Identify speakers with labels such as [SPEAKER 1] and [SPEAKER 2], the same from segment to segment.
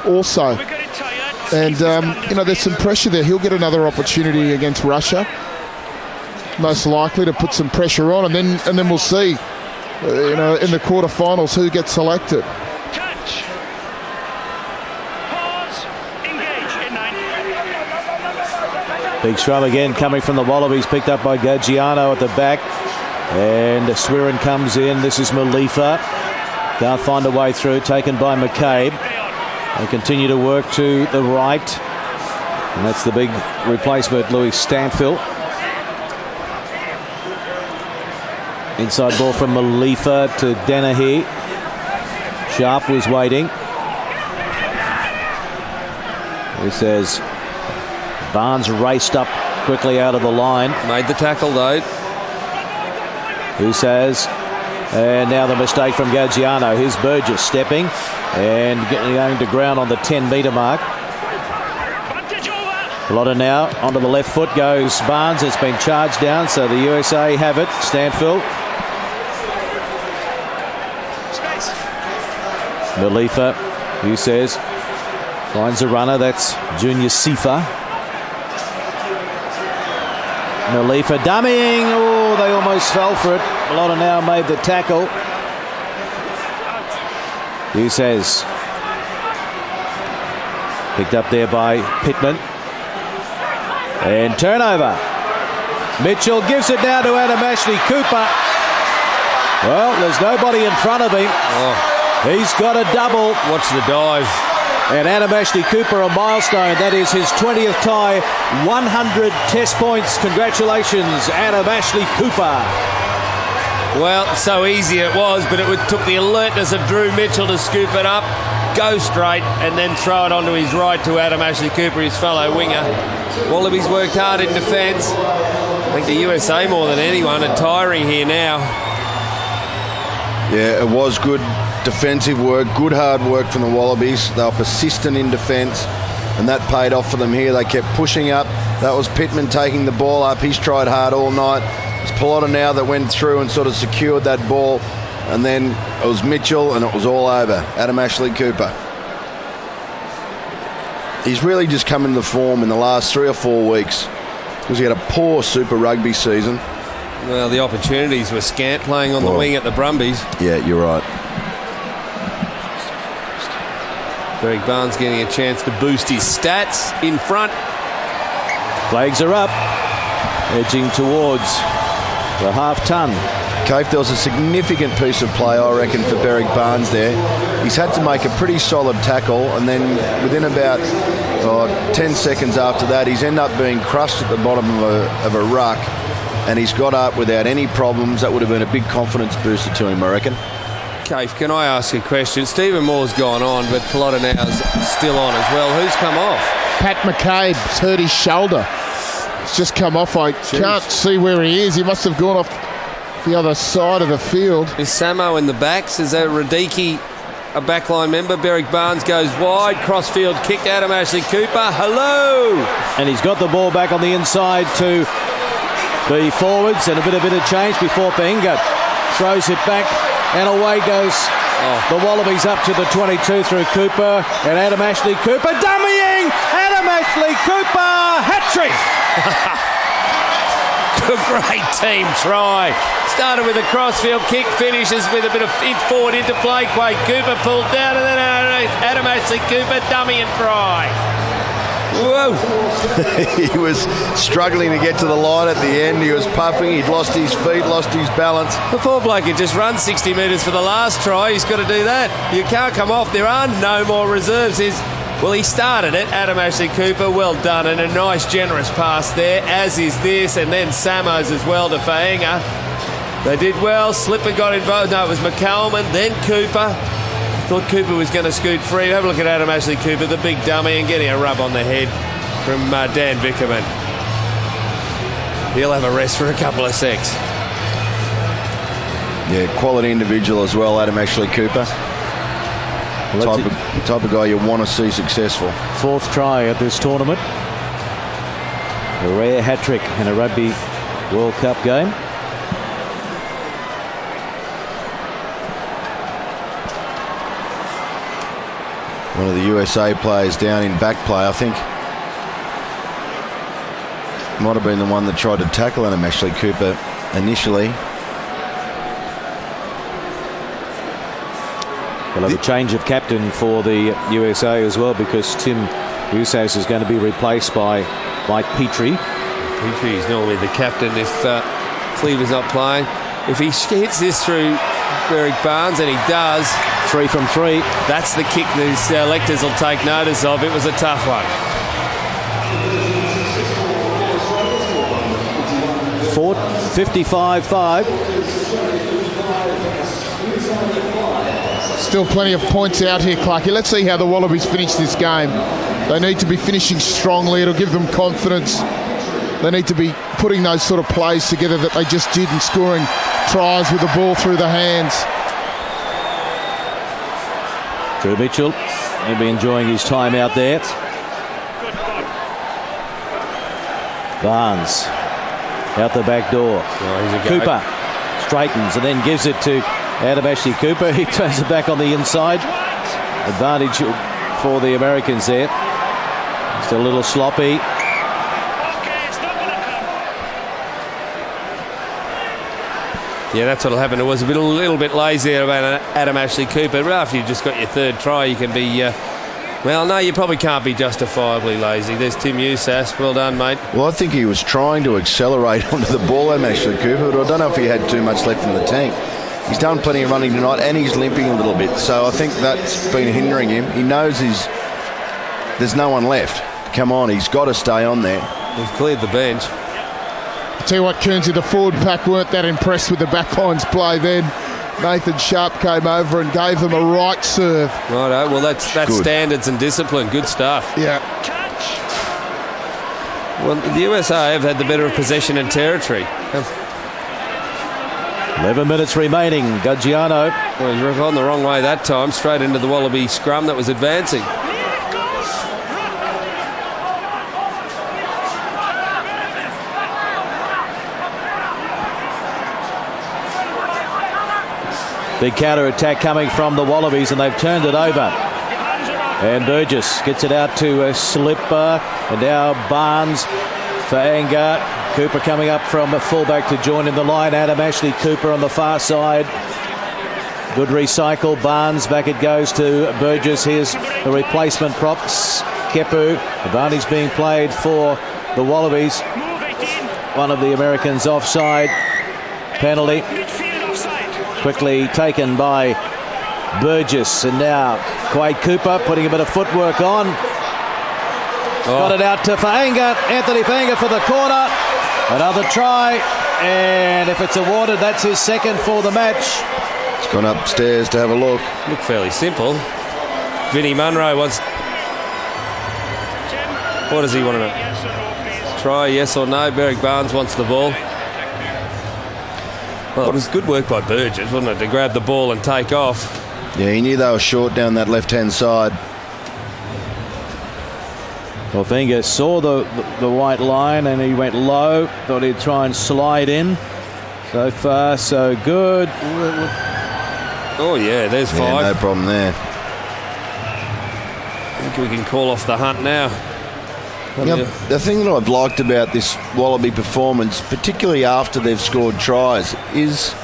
[SPEAKER 1] also. And, you know, there's some pressure there. He'll get another opportunity against Russia, most likely, to put some pressure on, and then we'll see, you know, in the quarterfinals who gets selected.
[SPEAKER 2] Big scrum again coming from the Wallabies, picked up by Gagiano at the back. And Swirin comes in. This is Malifa. Can't find a way through, taken by McCabe. They continue to work to the right. And that's the big replacement, Louis Stanfill. Inside ball from Malifa to Dennehy. Sharp was waiting. He says Barnes raced up quickly out of the line.
[SPEAKER 3] Made the tackle though.
[SPEAKER 2] Who says, and now the mistake from Gagiano. Here's Burgess stepping and going to ground on the 10-metre mark. Lotta now onto the left foot goes Barnes. It's been charged down, so the USA have it. Stanfill. Malifa, who says, finds a runner. That's Junior Sifa. Malifa dummying. Oh, they almost fell for it. Lotta now made the tackle. Who says, picked up there by Pittman. And turnover. Mitchell gives it now to Adam Ashley Cooper. Well, there's nobody in front of him. He's got a double.
[SPEAKER 3] Watch the dive.
[SPEAKER 2] And Adam Ashley Cooper, a milestone. That is his 20th tie, 100 test points. Congratulations, Adam Ashley Cooper.
[SPEAKER 3] Well, so easy it was, but it took the alertness of Drew Mitchell to scoop it up, go straight, and then throw it onto his right to Adam Ashley Cooper, his fellow winger. Wallabies worked hard in defence. I think the USA more than anyone are tiring here now.
[SPEAKER 4] Yeah, it was good defensive work, good hard work from the Wallabies. They were persistent in defence, and that paid off for them here. They kept pushing up. That was Pittman taking the ball up. He's tried hard all night. It's Pilota now that went through and sort of secured that ball, and then it was Mitchell, and it was all over. Adam Ashley Cooper. He's really just come into form in the last 3 or 4 weeks because he had a poor Super Rugby season.
[SPEAKER 3] Well, the opportunities were scant playing on the wing at the Brumbies.
[SPEAKER 4] Yeah, you're right.
[SPEAKER 3] Greg Barnes getting a chance to boost his stats in front.
[SPEAKER 2] Flags are up, edging towards the half-ton.
[SPEAKER 4] Cape, there was a significant piece of play, I reckon, for Berrick Barnes there. He's had to make a pretty solid tackle, and then within about 10 seconds after that, he's ended up being crushed at the bottom of a ruck, and he's got up without any problems. That would have been a big confidence booster to him, I reckon.
[SPEAKER 3] Cape, can I ask you a question? Stephen Moore's gone on, but Pilota now's still on as well. Who's come off?
[SPEAKER 1] Pat McCabe's hurt his shoulder. It's just come off. I can't see where he is. He must have gone off the other side of the field.
[SPEAKER 3] Is Samo in the backs? Is that Radicki, a backline member? Berrick Barnes goes wide. Crossfield kick. Adam Ashley Cooper. Hello!
[SPEAKER 2] And he's got the ball back on the inside to the forwards, and a bit of interchange before Painga throws it back, and away goes the Wallabies up to the 22 through Cooper, and Adam Ashley Cooper dummying. Adam Ashley Cooper hat-trick.
[SPEAKER 3] Great team try. Started with a crossfield kick, finishes with a bit of forward interplay. Quade Cooper pulled down, and then Adam Ashley Cooper dummy and try. Whoa.
[SPEAKER 4] He was struggling to get to the line at the end. He was puffing. He'd lost his feet, lost his balance.
[SPEAKER 3] The poor bloke had just run 60 metres for the last try. He's got to do that. You can't come off. There are no more reserves. Well, he started it, Adam Ashley Cooper, well done, and a nice generous pass there, as is this, and then Samos as well to Faenga. They did well. Slipper got involved. No, it was McCallum, then Cooper. Thought Cooper was going to scoot free. Have a look at Adam Ashley Cooper, the big dummy, and getting a rub on the head from Dan Vickerman. He'll have a rest for a couple of secs.
[SPEAKER 4] Yeah, quality individual as well, Adam Ashley Cooper. Type of guy you want to see successful.
[SPEAKER 2] 4th try at this tournament. A rare hat-trick in a Rugby World Cup game.
[SPEAKER 4] One of the USA players down in back play, I think. Might have been the one that tried to tackle him, Ashley Cooper, initially.
[SPEAKER 2] We'll have a change of captain for the USA as well, because Tim Usas is going to be replaced by Mike Petrie.
[SPEAKER 3] Petrie is normally the captain if Cleaver's not playing. If he hits this through Berwick Barnes, and he does.
[SPEAKER 2] 3 from 3.
[SPEAKER 3] That's the kick the selectors will take notice of. It was a tough one.
[SPEAKER 2] 55-5.
[SPEAKER 1] Still plenty of points out here, Clarkie. Let's see how the Wallabies finish this game. They need to be finishing strongly. It'll give them confidence. They need to be putting those sort of plays together that they just did and scoring tries with the ball through the hands.
[SPEAKER 2] Drew Mitchell, he'll be enjoying his time out there. Barnes out the back door. Cooper straightens and then gives it to Adam Ashley Cooper. He turns it back on the inside. Advantage for the Americans there. Just a little sloppy.
[SPEAKER 3] Yeah, that's what'll happen. It was a little bit lazy about Adam Ashley Cooper. But after you've just got your third try, you can be... well, no, you probably can't be justifiably lazy. There's Tim Usas. Well done, mate.
[SPEAKER 4] Well, I think he was trying to accelerate onto the ball, Adam Ashley Cooper, but I don't know if he had too much left in the tank. He's done plenty of running tonight, and he's limping a little bit. So I think that's been hindering him. He knows there's no one left. Come on, he's got to stay on there.
[SPEAKER 3] He's cleared the bench.
[SPEAKER 1] I tell you what, Kearnsey, the forward pack weren't that impressed with the backline's play then. Nathan Sharp came over and gave them a right serve.
[SPEAKER 3] Righto, well that's standards and discipline. Good stuff.
[SPEAKER 1] Yeah.
[SPEAKER 3] Well, the USA have had the better of possession and territory.
[SPEAKER 2] 11 minutes remaining. Gaggiano.
[SPEAKER 3] Well, he was on the wrong way that time. Straight into the Wallaby scrum that was advancing.
[SPEAKER 2] Big counter-attack coming from the Wallabies, and they've turned it over. And Burgess gets it out to Slipper, and now Barnes for Anger. Cooper coming up from a fullback to join in the line. Adam Ashley Cooper on the far side. Good recycle. Barnes, back it goes to Burgess. Here's the replacement props. Kepu. Advantage being played for the Wallabies. One of the Americans offside. Penalty. Quickly taken by Burgess, and now Quade Cooper putting a bit of footwork on. Got it out to Fainga. Anthony Fainga for the corner. Another try, and if it's awarded, that's his second for the match.
[SPEAKER 4] He's gone upstairs to have a look.
[SPEAKER 3] Look fairly simple. Vinnie Munro wants... What does he want to try, yes or no? Berwick Barnes wants the ball. Well, it was good work by Burgess, wasn't it, to grab the ball and take off.
[SPEAKER 4] Yeah, he knew they were short down that left-hand side.
[SPEAKER 2] Well, Finger saw the white line and he went low. Thought he'd try and slide in. So far, so good.
[SPEAKER 3] Oh, yeah, there's 5.
[SPEAKER 4] Yeah, no problem there.
[SPEAKER 3] I think we can call off the hunt now.
[SPEAKER 4] Yep. The thing that I've liked about this Wallaby performance, particularly after they've scored tries, is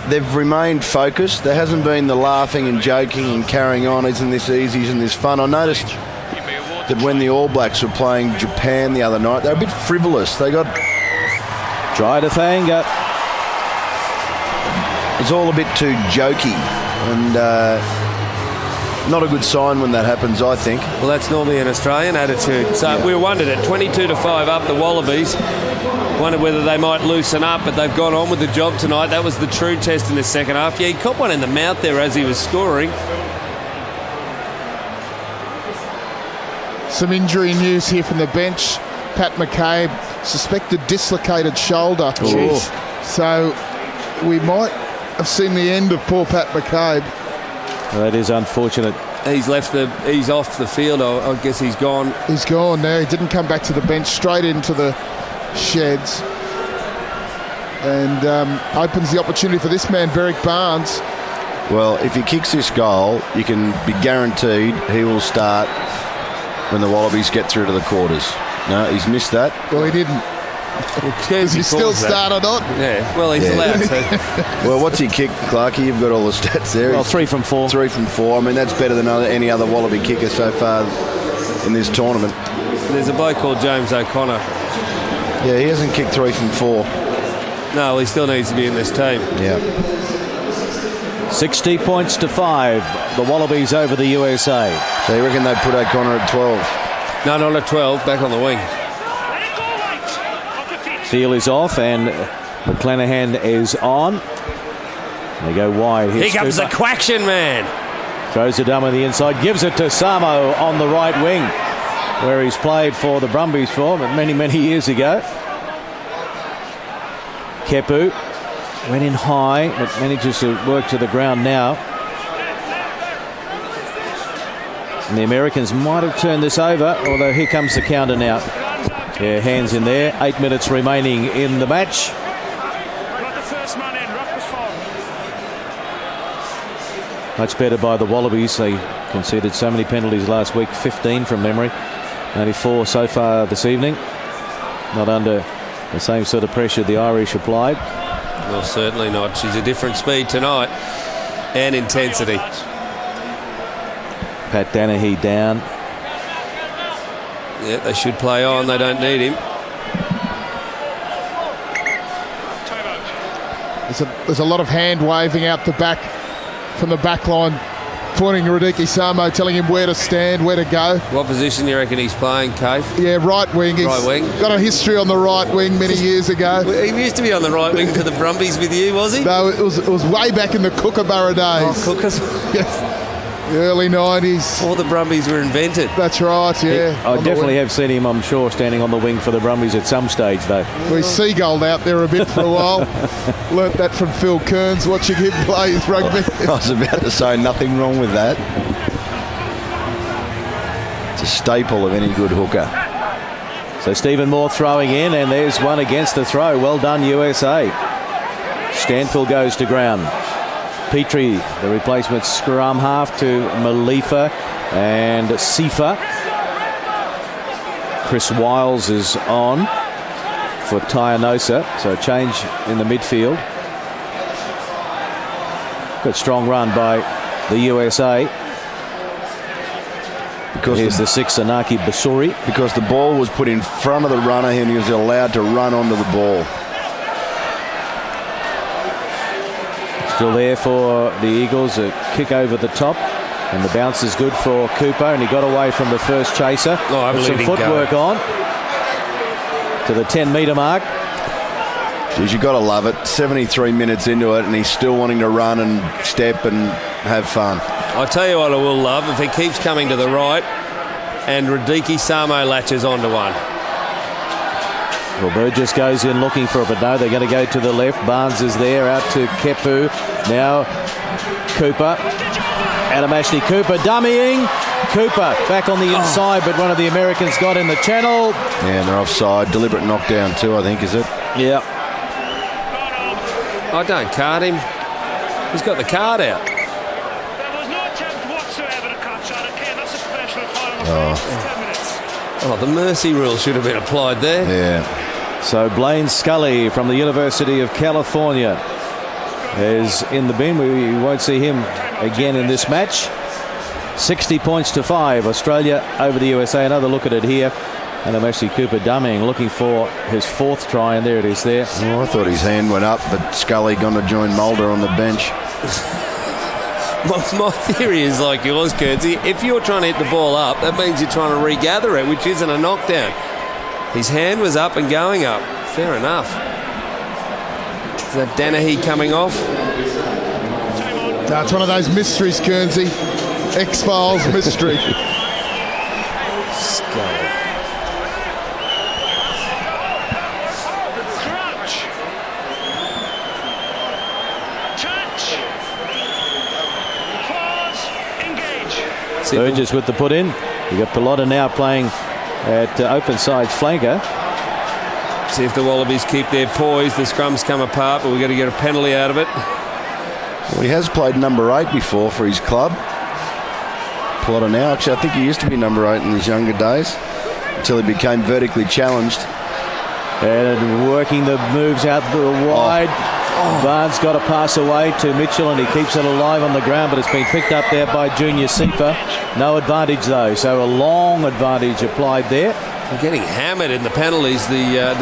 [SPEAKER 4] they've remained focused. There hasn't been the laughing and joking and carrying on, isn't this easy, isn't this fun. I noticed that when the All Blacks were playing Japan the other night, they were a bit frivolous. They got...
[SPEAKER 2] Try to Fainga.
[SPEAKER 4] It's all a bit too jokey, and not a good sign when that happens, I think.
[SPEAKER 3] Well, that's normally an Australian attitude. So yeah. We wondered at 22-5 up the Wallabies. Wondered whether they might loosen up, but they've gone on with the job tonight. That was the true test in the second half. Yeah, he caught one in the mouth there as he was scoring.
[SPEAKER 1] Some injury news here from the bench. Pat McCabe, suspected dislocated shoulder. So we might have seen the end of poor Pat McCabe.
[SPEAKER 2] Well, that is unfortunate.
[SPEAKER 3] He's off the field. I guess he's gone.
[SPEAKER 1] He's gone now. He didn't come back to the bench, straight into the sheds. And opens the opportunity for this man, Berwick Barnes.
[SPEAKER 4] Well, if he kicks this goal, you can be guaranteed he will start when the Wallabies get through to the quarters. No, he's missed that.
[SPEAKER 1] Well, he didn't. Does he still start or not?
[SPEAKER 3] Yeah, well, he's allowed to.
[SPEAKER 4] Well, what's he kicked, Clarkie? You've got all the stats there.
[SPEAKER 2] Well, 3 from 4.
[SPEAKER 4] 3 from 4. I mean, that's better than any other Wallaby kicker so far in this tournament.
[SPEAKER 3] There's a bloke called James O'Connor.
[SPEAKER 4] Yeah, he hasn't kicked 3 from 4.
[SPEAKER 3] No, he still needs to be in this team.
[SPEAKER 4] Yeah.
[SPEAKER 2] 60 points to 5. The Wallabies over the USA.
[SPEAKER 4] So you reckon they'd put O'Connor at 12?
[SPEAKER 3] No, not at 12. Back on the wing.
[SPEAKER 2] Field is off and McClanahan is on. They go wide.
[SPEAKER 3] Here comes the Quaction man.
[SPEAKER 2] Throws the dumb on the inside. Gives it to Samo on the right wing, where he's played for the Brumbies for many, many years ago. Kepu went in high, but manages to work to the ground now. And the Americans might have turned this over, although here comes the counter now. Yeah, hands in there. 8 minutes remaining in the match. Much better by the Wallabies. They conceded so many penalties last week, 15 from memory. Only 4 so far this evening. Not under the same sort of pressure the Irish applied.
[SPEAKER 3] Well, certainly not. She's a different speed tonight and intensity.
[SPEAKER 2] Pat Danahy down.
[SPEAKER 3] Yeah, they should play on. They don't need him.
[SPEAKER 1] There's a lot of hand waving out the back from the back line, pointing to Radiki Samo, telling him where to stand, where to go.
[SPEAKER 3] What position do you reckon he's playing, Cave?
[SPEAKER 1] Yeah, right wing.
[SPEAKER 3] Right wing.
[SPEAKER 1] Got a history on the right wing many years ago.
[SPEAKER 3] He used to be on the right wing for the Brumbies with you, was he?
[SPEAKER 1] No, it was way back in the Kookaburra days.
[SPEAKER 3] Oh, Cookers.
[SPEAKER 1] Yes. The early 90s.
[SPEAKER 3] All the Brumbies were invented.
[SPEAKER 1] That's right, yeah.
[SPEAKER 2] I definitely have seen him, I'm sure, standing on the wing for the Brumbies at some stage, though.
[SPEAKER 1] We seagulled out there a bit for a while. Learnt that from Phil Kearns, watching him play his rugby.
[SPEAKER 4] I was about to say nothing wrong with that. It's a staple of any good hooker.
[SPEAKER 2] So Stephen Moore throwing in, and there's one against the throw. Well done, USA. Stanfield goes to ground. Petrie, the replacement scrum half, to Malifa and Sifa. Chris Wiles is on for Tyanosa, so a change in the midfield. Good strong run by the USA.
[SPEAKER 4] Because
[SPEAKER 2] here's the 6, Anaki Basuri.
[SPEAKER 4] Because the ball was put in front of the runner and he was allowed to run onto the ball.
[SPEAKER 2] Still there for the Eagles, a kick over the top, and the bounce is good for Cooper, and he got away from the first chaser. With some footwork on to the 10-metre mark.
[SPEAKER 4] Geez, you've got to love it. 73 minutes into it, and he's still wanting to run and step and have fun.
[SPEAKER 3] I'll tell you what I will love, if he keeps coming to the right and Radiki Samo latches onto one.
[SPEAKER 2] Well, Burgess goes in looking for it, but no, they're going to go to the left. Barnes is there, out to Kepu. Now Cooper. Adam Ashley Cooper dummying. Cooper back on the inside, but one of the Americans got in the channel.
[SPEAKER 4] Yeah, and they're offside. Deliberate knockdown too, I think, is it?
[SPEAKER 2] Yeah.
[SPEAKER 3] I don't card him. He's got the card out.
[SPEAKER 5] There was no attempt whatsoever to catch that. Okay, that's a professional foul. 10 minutes.
[SPEAKER 3] Oh, the mercy rule should have been applied there.
[SPEAKER 4] Yeah.
[SPEAKER 2] So Blaine Scully from the University of California is in the bin. We won't see him again in this match. 60 points to 5. Australia over the USA. Another look at it here. And I'm actually Cooper dummying, looking for his 4th try, and there it is there.
[SPEAKER 4] Oh, I thought his hand went up, but Scully going to join Mulder on the bench.
[SPEAKER 3] My theory is like yours, Kurtzy. If you're trying to hit the ball up, that means you're trying to regather it, which isn't a knockdown. His hand was up and going up. Fair enough. Is that Danahy coming off?
[SPEAKER 1] It's one of those mysteries, Kearnsey. X-Files mystery.
[SPEAKER 3] Scully.
[SPEAKER 2] Burgess with the put in. You got Pilota now playing at open side flanker.
[SPEAKER 3] See if the Wallabies keep their poise. The scrums come apart, but we've got to get a penalty out of it.
[SPEAKER 4] Well, he has played number 8 before for his club. Plotter now. Actually, I think he used to be number 8 in his younger days until he became vertically challenged.
[SPEAKER 2] And working the moves out wide. Barnes got a pass away to Mitchell and he keeps it alive on the ground, but it's been picked up there by Junior Sifa. No advantage though, so a long advantage applied there.
[SPEAKER 3] Getting hammered in the penalties. The